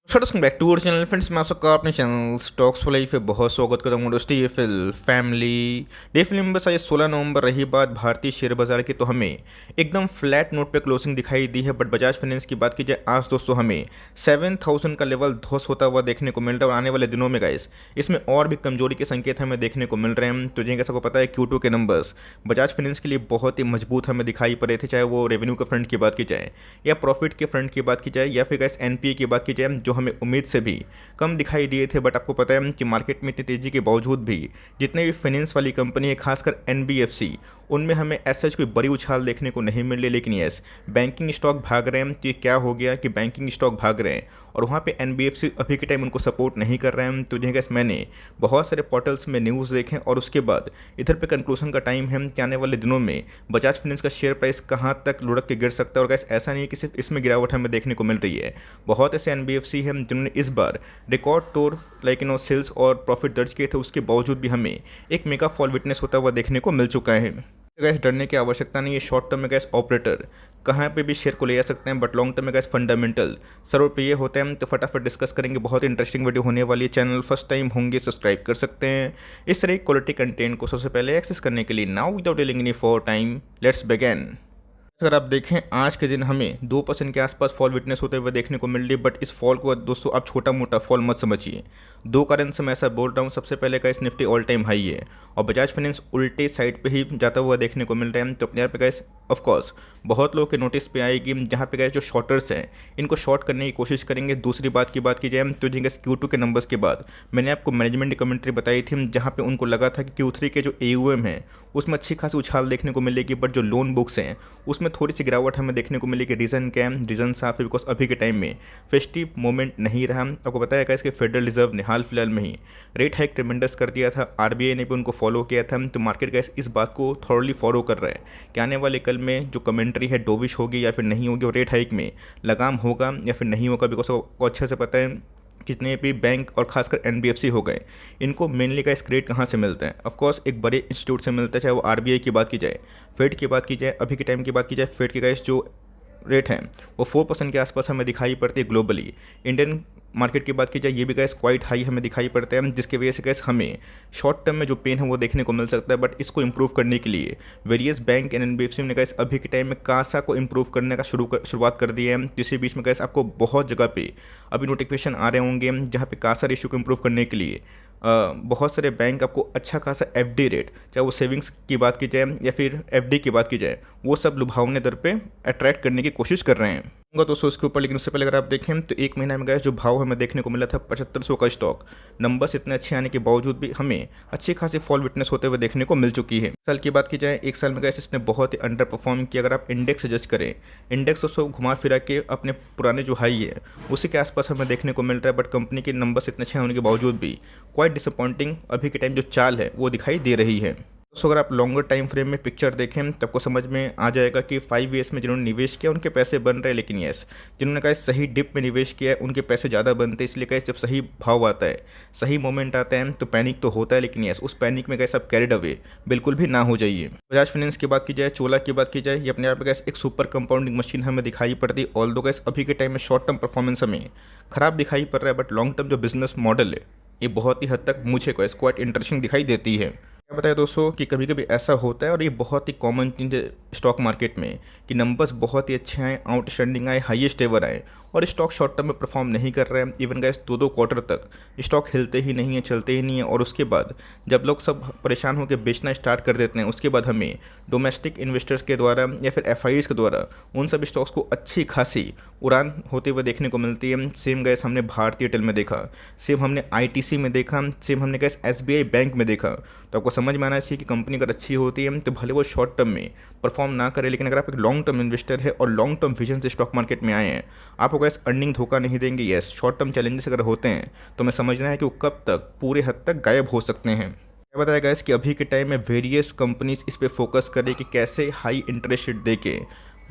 Welcome back to our channel friends. मैं आप सबका अपने चैनल स्टॉक्स फॉर लाइफ पे बहुत स्वागत करता हूँ। दोस्तों ये फैमिली डे फिल्म में बस आज 16 नवंबर रही बात भारतीय शेयर बाजार की, तो हमें एकदम फ्लैट नोट पे क्लोजिंग दिखाई दी है। बट बजाज फाइनेंस की बात की जाए आज दोस्तों, हमें 7000 का लेवल ध्वस्त होता हुआ देखने को मिल रहा है। और आने वाले दिनों में गाइस इसमें और भी कमजोरी के संकेत हमें देखने को मिल रहे हैं। तो जिनका सबको पता है Q2 के नंबर्स बजाज फाइनेंस के लिए बहुत ही मजबूत हमें दिखाई पड़ रहे थे, चाहे वो रेवेन्यू के फ्रंट की बात की जाए या प्रॉफिट के फ्रंट की बात की जाए या फिर गाइस एनपीए की बात की जाए, जो हमें उम्मीद से भी कम दिखाई दिए थे। बट आपको पता है कि मार्केट में इतनी तेजी के बावजूद भी जितने भी फाइनेंस वाली कंपनी है, खासकर एनबीएफसी, उनमें हमें ऐसा कोई बड़ी उछाल देखने को नहीं मिल रही। लेकिन यस, बैंकिंग स्टॉक भाग रहे हैं। तो ये क्या हो गया कि बैंकिंग स्टॉक भाग रहे हैं और वहाँ पे एनबीएफसी अभी के टाइम उनको सपोर्ट नहीं कर रहे हैं। तो जी गैस मैंने बहुत सारे पोर्टल्स में न्यूज़ देखे और उसके बाद इधर पे कंक्लूजन का टाइम है कि आने वाले दिनों में बजाज फाइनेंस का शेयर प्राइस कहाँ तक लुढ़क के गिर सकता है। और गैस ऐसा नहीं है कि सिर्फ इसमें गिरावट हमें देखने को मिल रही है, बहुत ऐसे एनबीएफसी हैं जिन्होंने इस बार रिकॉर्ड तोड़ सेल्स और प्रॉफिट दर्ज किए थे। उसके बावजूद भी हमें एक मेगा फॉल विटनेस होता हुआ देखने को मिल चुका है। गैस डरने की आवश्यकता नहीं है। शॉर्ट टर्म में गैस ऑपरेटर कहाँ पे भी शेयर को ले जा सकते हैं, बट लॉन्ग टर्म में गैस फंडामेंटल सर्वप्रिय होते हैं। तो फटाफट डिस्कस करेंगे, बहुत इंटरेस्टिंग वीडियो होने वाली है। चैनल फर्स्ट टाइम होंगे सब्सक्राइब कर सकते हैं इस तरह क्वालिटी कंटेंट को सबसे पहले एक्सेस करने के लिए। Now without delaying any for time let's begin. अगर आप देखें आज के दिन हमें 2% के आसपास फॉल विटनेस होते हुए देखने को मिल रही है। बट इस फॉल को दोस्तों आप छोटा मोटा फॉल मत समझिए। दो कारण से मैं ऐसा बोल रहा हूँ। सबसे पहले का इस निफ्टी ऑल टाइम हाई है और बजाज फाइनेंस उल्टे साइड पे ही जाता हुआ देखने को मिल रहा है। तो अपने यहाँ पे गैस ऑफकोर्स बहुत लोगों के नोटिस पे आएगी, जहाँ पे गए जो शॉर्टर्स हैं इनको शॉर्ट करने की कोशिश करेंगे। दूसरी बात की बात की जाए तो जी गैस Q2 के नंबर्स के बाद मैंने आपको मैनेजमेंट की कमेंट्री बताई थी, जहाँ पे उनको लगा था कि Q3 के जो AUM है उसमें अच्छी खासी उछाल देखने को मिलेगी। बट जो लोन बुक्स हैं उसमें थोड़ी सी गिरावट हमें देखने को मिलेगी। रीज़न क्या है? रीज़न साफ है, बिकॉज अभी के टाइम में फेस्टिव मोमेंट नहीं रहा। आपको बताया क्या, इसके फेडरल रिजर्व ने हाल फिलहाल में ही रेट हाइक ट्रिमेंडस कर दिया था, आरबीआई ने भी उनको फॉलो किया था। तो मार्केट गैस इस बात को थॉरली फॉलो कर रहा है कि आने वाले कल में जो कमेंट्री है डोविश होगी या फिर नहीं होगी, और रेट हाइक में लगाम होगा या फिर नहीं होगा। बिकॉज को अच्छे से पता है जितने भी बैंक और खासकर एनबीएफसी हो गए, इनको मेनली का क्रेडिट कहाँ से मिलता है? ऑफकोर्स एक बड़े इंस्टीट्यूट से मिलता है, चाहे वो आरबीआई की बात की जाए, फेड की बात की जाए, अभी के टाइम की बात की जाए। फेड की गाइस जो रेट है वो 4% के आसपास हमें दिखाई पड़ती है ग्लोबली। इंडियन मार्केट की बात की जाए, ये भी गैस क्वाइट हाई हमें दिखाई पड़ता है, जिसकी वजह से गैस हमें शॉर्ट टर्म में जो पेन है वो देखने को मिल सकता है। बट इसको इंप्रूव करने के लिए वेरियस बैंक एंड एनबीएफसी ने गैस अभी के टाइम में कासा को इंप्रूव करने का शुरुआत कर दी है। इसी बीच में गैस आपको बहुत जगह पे अभी नोटिफिकेशन आ रहे होंगे जहाँ पे कासा रेशियो को इंप्रूव करने के लिए बहुत सारे बैंक आपको अच्छा खासा एफडी रेट, चाहे वो सेविंग्स की बात की जाए या फिर एफडी की बात की जाए, वो सब लुभावने दर पे अट्रैक्ट करने की कोशिश कर रहे हैं दोस्तों इसके ऊपर। लेकिन उससे पहले अगर आप देखें तो एक महीना में गए जो भाव हमें देखने को मिला था 7500 का स्टॉक, नंबर्स इतने अच्छे आने के बावजूद भी हमें अच्छी खासी फॉल विटनेस होते हुए देखने को मिल चुकी है। साल की बात की जाए, एक साल में गए इसने बहुत ही अंडर परफॉर्म किया। अगर आप इंडेक्स सजेस्ट करें, इंडेक्स उसको घुमा फिरा के अपने पुराने जो हाई है उसी के आसपास हमें देखने को मिल रहा है। बट कंपनी के नंबर्स इतने अच्छे होने के बावजूद भी क्वाइट डिसअपॉइंटिंग अभी के टाइम जो चाल है वो दिखाई दे रही है। तो अगर आप लॉन्गर टाइम फ्रेम में पिक्चर देखें तो आपको समझ में आ जाएगा कि 5 ईयर्स में जिन्होंने निवेश किया उनके पैसे बन रहे हैं। लेकिन यस, जिन्होंने कहा सही डिप में निवेश किया है उनके पैसे ज़्यादा बनते हैं। इसलिए कहे जब सही भाव आता है, सही मोमेंट आता है तो पैनिक तो होता है। लेकिन यस, उस पैनिक में कहे सब कैरिड अवे बिल्कुल भी ना हो जाइए। बजाज फाइनेंस की बात की जाए, चोला की बात की जाए, ये अपने आप में एक सुपर कंपाउंडिंग मशीन हमें दिखाई पड़ती है। ऑल दो गैस अभी के टाइम में शॉर्ट टर्म परफॉर्मेंस हमें खराब दिखाई पड़ रहा है, बट लॉन्ग टर्म जो बिजनेस मॉडल है ये बहुत ही हद तक मुझे को क्वाइट इंटरेस्टिंग दिखाई देती है। क्या बताया दोस्तों कि कभी कभी ऐसा होता है और ये बहुत ही कॉमन चीज़ है स्टॉक मार्केट में कि नंबर्स बहुत ही अच्छे आए, आउटस्टैंडिंग आए, हाईएस्ट एवर आए और स्टॉक शॉर्ट टर्म में परफॉर्म नहीं कर रहे हैं। इवन गैस 2-2 क्वार्टर तक स्टॉक हिलते ही नहीं है, चलते ही नहीं है। और उसके बाद जब लोग सब परेशान होकर बेचना स्टार्ट कर देते हैं, उसके बाद हमें डोमेस्टिक इन्वेस्टर्स के द्वारा या फिर एफआईज के द्वारा उन सब स्टॉक्स को अच्छी खासी उड़ान होते हुए देखने को मिलती है। सेम गैस हमने भारतीय एयरटेल में देखा, सेम हमने आईटीसी में देखा, सेम हमने गैस एसबीआई बैंक में देखा। तो आपको समझ में आना चाहिए कि कंपनी अगर अच्छी होती है तो भले वो शॉर्ट टर्म में परफॉर्म ना करे, लेकिन अगर आप एक लॉन्ग टर्म इन्वेस्टर है और लॉन्ग टर्म विजन से स्टॉक मार्केट में आए हैं, आपको गैस अर्निंग धोखा नहीं देंगे। यस, शॉर्ट टर्म चैलेंजेस अगर होते हैं तो मैं समझना है कि वो कब तक पूरे हद तक गायब हो सकते हैं। क्या बताया गैस कि अभी के टाइम में वेरियस कंपनीज इस पे फोकस करें कि कैसे हाई इंटरेस्ट रेट देके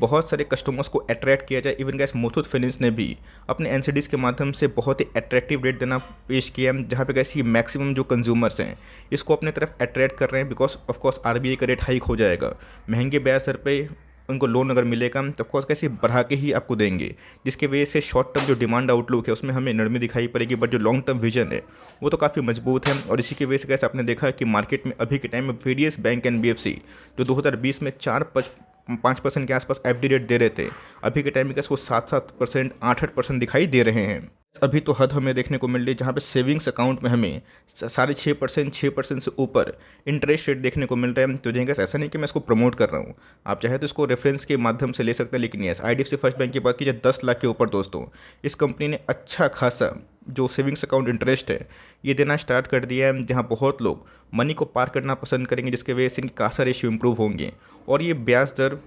बहुत सारे कस्टमर्स को अट्रैक्ट किया जाए। इवन गैस मुथूट फाइनेंस ने भी अपने एनसीडीज़ के माध्यम से बहुत ही अट्रैक्टिव रेट देना पेश किया, जहाँ पे गैस ये मैक्सिमम जो कंज्यूमर्स हैं इसको अपने तरफ अट्रैक्ट कर रहे हैं। बिकॉज ऑफकोर्स आरबीआई का रेट हाइक हो जाएगा, महंगे ब्याज दर पे उनको लोन अगर मिलेगा तो ऑफकोर्स कैसे बढ़ा के ही आपको देंगे, जिसकी वजह से शॉर्ट टर्म जो डिमांड आउटलुक है उसमें हमें नरमी दिखाई पड़ेगी, बट जो लॉन्ग टर्म विजन है वो तो काफ़ी मजबूत है। और इसी की वजह से कैसे आपने देखा कि मार्केट में अभी के टाइम में वेरियस बैंक NBFC जो 2020 में 4-5% के आसपास FD रेट दे रहे थे, अभी के टाइम में कैसे वो 7-7%, 8-8% दिखाई दे रहे हैं। अभी तो हद हमें देखने को मिल रही है जहाँ पे सेविंग्स अकाउंट में हमें 6.5% से ऊपर इंटरेस्ट रेट देखने को मिल रहा है। तो जैसे ऐसा नहीं कि मैं इसको प्रमोट कर रहा हूँ, आप चाहे तो इसको रेफरेंस के माध्यम से ले सकते हैं। लेकिन यस, IDFC फर्स्ट बैंक की बात कीजिए 10 लाख के ऊपर दोस्तों, इस कंपनी ने अच्छा खासा जो सेविंग्स अकाउंट इंटरेस्ट है ये देना स्टार्ट कर दिया है, जहाँ बहुत लोग मनी को पार करना पसंद करेंगे, जिसके वजह से इनकी कासा रेशियो इंप्रूव होंगे और ये ब्याज दर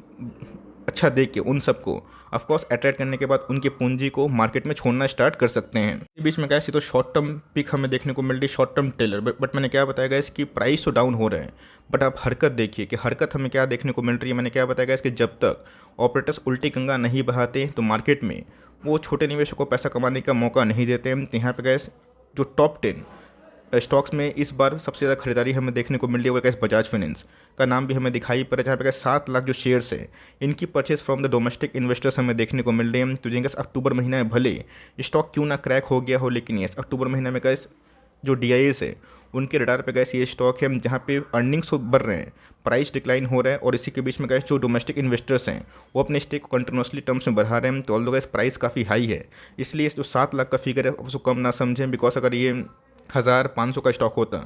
अच्छा देख के उन सबको ऑफकोर्स अट्रैक्ट करने के बाद उनकी पूंजी को मार्केट में छोड़ना स्टार्ट कर सकते हैं। इस बीच में क्या है, तो शॉर्ट टर्म पिक हमें देखने को मिल रही है, शॉर्ट टर्म टेलर, बट मैंने क्या बताया गया इसकी प्राइस तो डाउन हो रहे हैं, बट आप हरकत देखिए कि हरकत हमें क्या देखने को मिल रही है। मैंने क्या बताया गया इसके जब तक ऑपरेटर्स उल्टी गंगा नहीं बहाते तो मार्केट में वो छोटे निवेशकों को पैसा कमाने का मौका नहीं देते हैं। तो यहाँ पे गैस जो टॉप 10 स्टॉक्स में इस बार सबसे ज़्यादा खरीदारी हमें देखने को मिल रही है वो कैसे बजाज फाइनेंस का नाम भी हमें दिखाई पड़ा, जहाँ पे कैसे 7 लाख जो शेयर्स हैं इनकी purchase from the domestic investors हमें देखने को मिल रहे हैं। तो जिनका अक्टूबर महीना में भले स्टॉक क्यों ना क्रैक हो गया हो, लेकिन यस अक्टूबर महीने में कैसे जो DIAs है उनके रडार पे कैसे ये स्टॉक है जहाँ पे अर्निंग्स बढ़ रहे हैं, प्राइस डिक्लाइन हो रहा है, और इसी के बीच में कैसे जो डोमेस्टिक इन्वेस्टर्स हैं वो अपने स्टेक को कंटिन्यूसली टर्म्स में बढ़ा रहे हैं। तो ऑल्दो कैसे प्राइस काफ़ी हाई है, इसलिए इस जो 7 लाख का फिगर है उसको कम ना समझें, बिकॉज अगर ये 1500 का स्टॉक होता,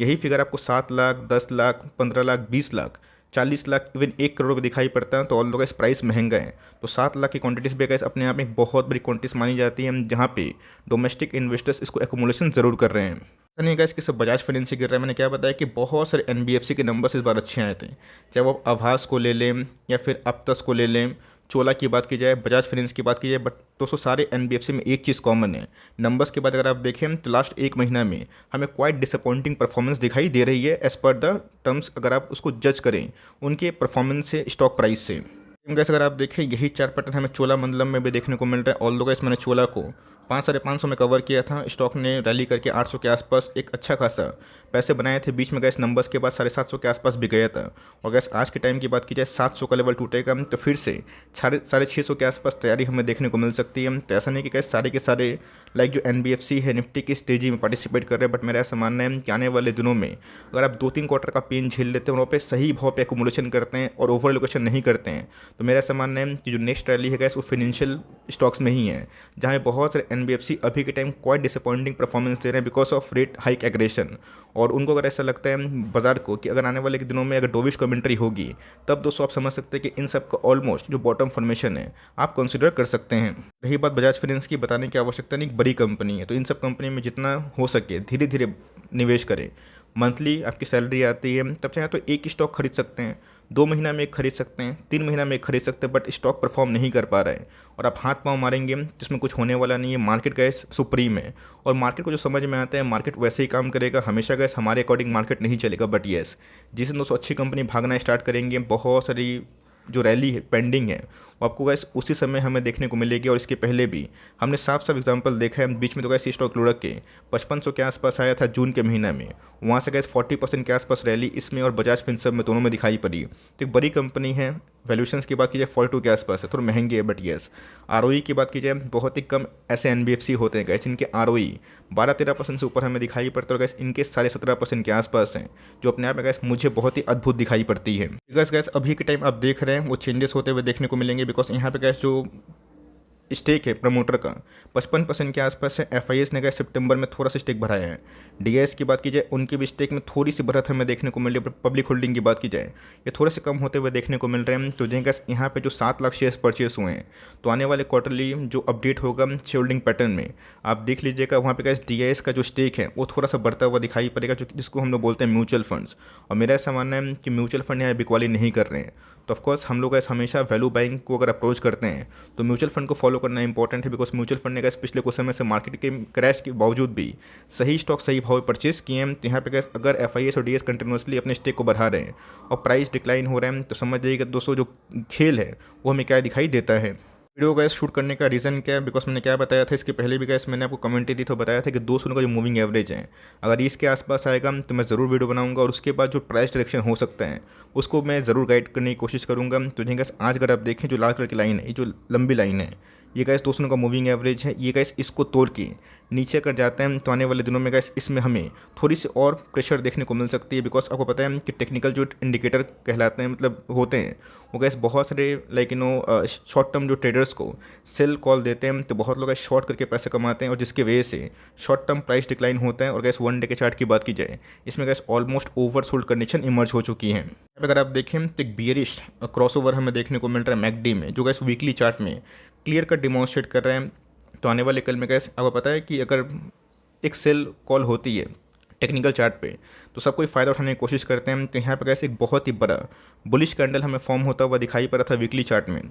यही फिगर आपको 7 लाख, 10 लाख, 15 लाख, 20 लाख, 40 लाख, इवन 1 करोड़ में दिखाई पड़ता है। तो ऑल दो इस प्राइस महंगा है, तो 7 लाख की क्वांटिटीज भी गैस अपने आप में एक बहुत बड़ी क्वांटिटीज मानी जाती है, जहाँ पे डोमेस्टिक इन्वेस्टर्स इसको एकोमोलेशन जरूर कर रहे हैं। ऐसा नहीं गैस कि सब बजाज फाइनेंस से गिर रहा है। मैंने क्या बताया कि बहुत सारे NBFC के नंबर्स इस बार अच्छे आए थे, चाहे वो आभास को ले लें या फिर अपतस को ले लें, चोला की बात की जाए, बजाज फाइनेंस की बात की जाए, बट दोस्तों सारे NBFC में एक चीज़ कॉमन है, नंबर्स के बाद अगर आप देखें तो लास्ट एक महीना में हमें क्वाइट डिसअपॉइंटिंग परफॉर्मेंस दिखाई दे रही है एज पर द टर्म्स, अगर आप उसको जज करें उनके परफॉर्मेंस से, स्टॉक प्राइस से। गैस अगर आप देखें यही चार्ट पैटर्न हमें चोला मंडलम में भी देखने को मिल रहा है। ऑल दो गैस मैंने चोला को 500-550 में कवर किया था, स्टॉक ने रैली करके 800 के आसपास एक अच्छा खासा पैसे बनाए थे, बीच में गैस नंबर्स के बाद 750 के आसपास भी गया था। और गैस आज के टाइम की बात की जाए 700 का लेवल टूटेगा तो फिर से 650 के आसपास तैयारी हमें देखने को मिल सकती है। तो ऐसा नहीं कि गैस सारे के सारे लाइक जो NBFC है निफ्टी की इस तेज़ी में पार्टिसिपेट कर रहे हैं, बट मेरा ऐसा मानना है कि आने वाले दिनों में अगर आप 2-3 क्वार्टर का पेन झेल लेते हैं और वहाँ पे सही भाव पे एकोमोडेशन करते हैं और ओवर एलोकेशन नहीं करते हैं, तो मेरा ऐसा मानना है कि जो नेक्स्ट रैली है गैस वो फाइनेंशियल स्टॉक्स में ही है, जहाँ बहुत सारे NBFC अभी के टाइम क्वाइट डिसअपॉइंटिंग परफॉर्मेंस दे रहे हैं because of rate hike aggression. और उनको अगर ऐसा लगता है बाजार को कि अगर आने वाले के दिनों में अगर डोविश कमेंट्री होगी, तब दोस्तों आप समझ सकते हैं कि इन सब का ऑलमोस्ट जो बॉटम फॉर्मेशन है आप कंसिडर कर सकते हैं। रही बात बजाज फाइनेंस की, बताने की आवश्यकता नहीं, बड़ी कंपनी है, तो इन सब कंपनी में जितना हो सके धीरे धीरे निवेश करें। मंथली आपकी सैलरी आती है, तब चाहे तो एक ही स्टॉक खरीद सकते हैं, 2 महीना में एक खरीद सकते हैं, 3 महीना में एक खरीद सकते हैं, बट स्टॉक परफॉर्म नहीं कर पा रहा है और आप हाथ पांव मारेंगे जिसमें कुछ होने वाला नहीं है। मार्केट गैस सुप्रीम है और मार्केट को जो समझ में आता है मार्केट वैसे ही काम करेगा, हमेशा गैस हमारे अकॉर्डिंग मार्केट नहीं चलेगा। बट येस, जिस दिन दोस्तों अच्छी कंपनी भागना स्टार्ट करेंगे, बहुत सारी जो रैली है पेंडिंग है वो आपको गैस उसी समय हमें देखने को मिलेगी। और इसके पहले भी हमने साफ साफ एग्जांपल देखा है, बीच में तो गैस स्टॉक लुढ़क के 5500 के आसपास आया था जून के महीना में, वहाँ से गैस 40% के आसपास रैली इसमें और बजाज फिनसर्व में दोनों में दिखाई पड़ी। तो एक बड़ी कंपनी है, वैल्यूएशंस की बात की जाए 42 के आसपास है, थोड़ा महंगी है, बट येस ROE की बात की जाए बहुत ही कम ऐसे NBFC होते हैं गैस जिनके ROE 12-13% से ऊपर हमें दिखाई पड़ता है, और गैस इनके 17.5% के आसपास हैं, जो अपने आप में गैस मुझे बहुत ही अद्भुत दिखाई पड़ती है। गैस अभी के टाइम आप देख रहे हैं वो चेंजेस होते हुए देखने को मिलेंगे, बिकॉज यहाँ पे गैस जो स्टेक है प्रमोटर का 55% के आसपास है। FIS ने गए सितंबर में थोड़ा सा स्टेक बढ़ाया है। DIS की बात की जाए उनकी भी स्टेक में थोड़ी सी बढ़त हमें देखने को मिल रही है। पब्लिक होल्डिंग की बात की जाए ये थोड़े से कम होते हुए देखने को मिल रहे हैं। तो जैसे यहाँ पे जो 7 लाख शेयर्स परचेस हुए हैं, तो आने वाले क्वार्टरली जो अपडेट होगा शेयर होल्डिंग पैटर्न में आप देख लीजिएगा, वहाँ पे कैसे DIS का जो स्टेक है वो थोड़ा सा बढ़ता हुआ दिखाई पड़ेगा, जो जिसको हम लोग बोलते हैं म्यूचुअल फंड्स। और मेरा ऐसा मानना है कि म्यूचुअल फंड यहाँ बिकवाली नहीं कर रहे हैं। तो ऑफकोर्स हम लोग ऐसा हमेशा वैल्यू बाइंग को अगर अप्रोच करते हैं तो म्यूचुअल फंड को फॉलो करना इंपॉर्टेंट है, बिकॉज म्यूचुअल फंड ने पिछले कुछ समय से मार्केट के क्रैश के बावजूद भी सही स्टॉक सही भाव परचेस किए हैं। तो यहाँ पे अगर FIS और DIS कंटिन्यूसली अपने स्टेक को बढ़ा रहे हैं और प्राइस डिक्लाइन हो रहे हैं, तो समझ जाइएगा दोस्तों जो खेल है वो हमें क्या दिखाई देता है। वीडियो गैस शूट करने का रीज़न क्या है, बिकॉज मैंने क्या बताया था इसके पहले भी गैस मैंने आपको कमेंट्री दी तो बताया था कि 200 का जो मूविंग एवरेज है अगर ये इसके आसपास आएगा तो मैं ज़रूर वीडियो बनाऊंगा, और उसके बाद जो प्राइस डायरेक्शन हो सकता है उसको मैं ज़रूर गाइड करने की कोशिश करूंगा। तो जी गैस आज अगर आप देखें जो लाल कलर की लाइन है, ये जो लंबी लाइन है, ये गैस 200 का मूविंग एवरेज है। ये गैस इसको तोड़ के नीचे अगर जाते हैं तो आने वाले दिनों में गैस इसमें हमें थोड़ी सी और प्रेशर देखने को मिल सकती है, बिकॉज आपको पता है कि टेक्निकल जो इंडिकेटर कहलाते हैं मतलब होते हैं वो गैस बहुत सारे लाइक शॉर्ट टर्म जो ट्रेडर्स को सेल कॉल देते हैं, तो बहुत लोग शॉर्ट करके पैसे कमाते हैं, और जिसकी वजह से शॉर्ट टर्म प्राइस डिक्लाइन होता है। और गैस 1 डे के चार्ट की बात की जाए, इसमें gas almost over sold condition emerge हो चुकी है। अगर आप देखें तो एक बियरिश क्रॉसओवर हमें देखने को मिल रहा है मैकडी में, जो गैस वीकली चार्ट में क्लियर कट डिमॉन्स्ट्रेट कर रहे हैं। तो आने वाले कल में गैस आपको पता है कि अगर एक सेल कॉल होती है टेक्निकल चार्ट पे तो सब कोई फ़ायदा उठाने की कोशिश करते हैं। तो यहाँ पर कैसे एक बहुत ही बड़ा बुलिश कैंडल हमें फॉर्म होता हुआ दिखाई पड़ा था वीकली चार्ट में,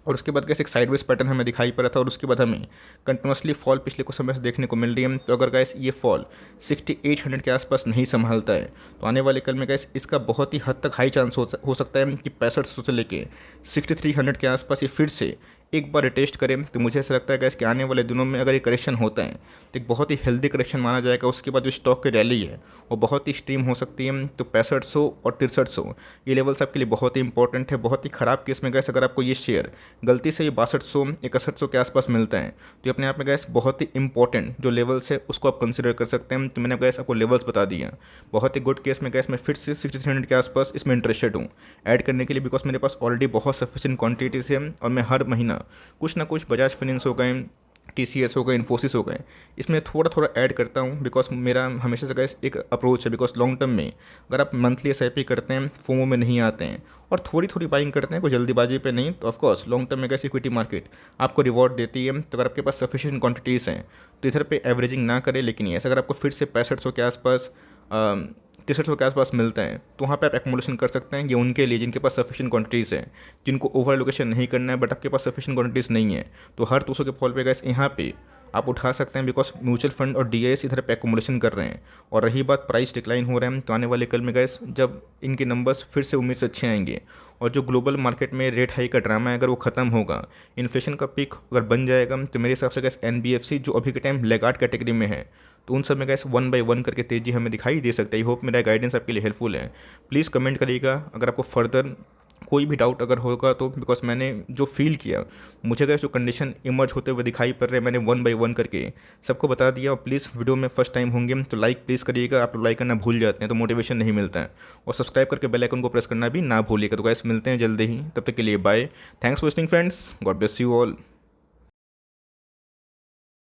और उसके बाद कैसे एक साइडवेज पैटर्न हमें दिखाई पड़ा था, और उसके बाद हमें कंटिन्यूसली फॉल पिछले कुछ समय से देखने को मिल रही है। तो अगर गैस ये फॉल 6800 के आसपास नहीं संभालता है तो आने वाले कल में गैस इसका बहुत ही हद तक हाई चांस हो सकता है कि 6500 से लेके 6300 के आसपास ये फिर से एक बार रिटेस्ट करें। तो मुझे ऐसा लगता है गैस कि आने वाले दिनों में अगर ये करेक्शन होता है तो एक बहुत ही हेल्दी करेक्शन माना जाएगा। उसके बाद जो स्टॉक की रैली है वो बहुत ही एक्सट्रीम हो सकती है। तो 6500 और 6300 ये लेवल्स आपके लिए बहुत ही इंपॉर्टेंट है। बहुत ही ख़राब केस में गैस अगर आपको ये शेयर गलती से ये 6200 6100 के आसपास मिलता है तो अपने आप में गैस बहुत ही इंपॉर्टेंट जो लेवल्स है उसको आप कंसिडर कर सकते हैं। तो मैंने गैस आपको लेवल्स बता दिया। बहुत ही गुड केस में गैस मैं फिर से 6300 के आसपास इसमें इंटरेस्टेड हूँ ऐड करने के लिए, बिकॉज मेरे पास ऑलरेडी बहुत सफिशिएंट क्वांटिटीज़ है, और मैं हर महीना कुछ ना कुछ बजाज फाइनेंस हो गए, TCS हो गए, इन्फोसिस हो गए, इसमें थोड़ा थोड़ा ऐड करता हूँ। बिकॉज मेरा हमेशा से गैस एक अप्रोच है, बिकॉज लॉन्ग टर्म में अगर आप मंथली SIP करते हैं, फोमो में नहीं आते हैं और थोड़ी थोड़ी बाइंग करते हैं, कोई जल्दीबाजी पे नहीं, तो ऑफकोर्स लॉन्ग टर्म में गैस इक्विटी मार्केट आपको रिवॉर्ड देती है। तो अगर आपके पास सफिशिएंट क्वांटिटीज़ हैं तो इधर पे एवरेजिंग ना करें, लेकिन ये अगर आपको फिर से 6500 के आसपास 6300 के आसपास मिलता है तो वहाँ पे आप एक्मुलेशन कर सकते हैं। ये उनके लिए जिनके पास सफिशिएंट क्वांटिटीज़ है, जिनको ओवर एलोकेशन नहीं करना है, बट आपके पास सफिशिएंट क्वांटिटीज़ नहीं है तो हर 200 के फॉल पे गैस यहाँ पे आप उठा सकते हैं, बिकॉज म्यूचुअल फंड और DIS इधर पे एक्मुलेशन कर रहे हैं। और रही बात प्राइस डिक्लाइन हो रहा है, तो आने वाले कल में गैस जब इनके नंबर्स फिर से उम्मीद से अच्छे आएंगे और जो ग्लोबल मार्केट में रेट हाई का ड्रामा है अगर वो ख़त्म होगा, इन्फ्लेशन का पीक अगर बन जाएगा, तो मेरे हिसाब से गैस NBFC जो अभी के टाइम लेगार्ड कैटेगरी में है तो उन सब में गैस 1 बाय 1 करके तेज़ी हमें दिखाई दे सकता है। आई होप मेरा गाइडेंस आपके लिए हेल्पफुल है। प्लीज़ कमेंट करिएगा अगर आपको फर्दर कोई भी डाउट अगर होगा तो, बिकॉज मैंने जो फील किया मुझे गैस जो कंडीशन इमर्ज होते हुए दिखाई पड़ रहे हैं, मैंने 1 बाय 1 करके सबको बता दिया। और प्लीज़ वीडियो में फर्स्ट टाइम होंगे तो लाइक प्लीज़ करिएगा, आप लोग लाइक करना भूल जाते हैं तो मोटिवेशन नहीं मिलता है, और सब्सक्राइब करके बेल आइकन को प्रेस करना भी ना भूलिएगा। तो गैस मिलते हैं जल्दी ही, तब तक के लिए bye. Thanks for listening friends, God bless you all.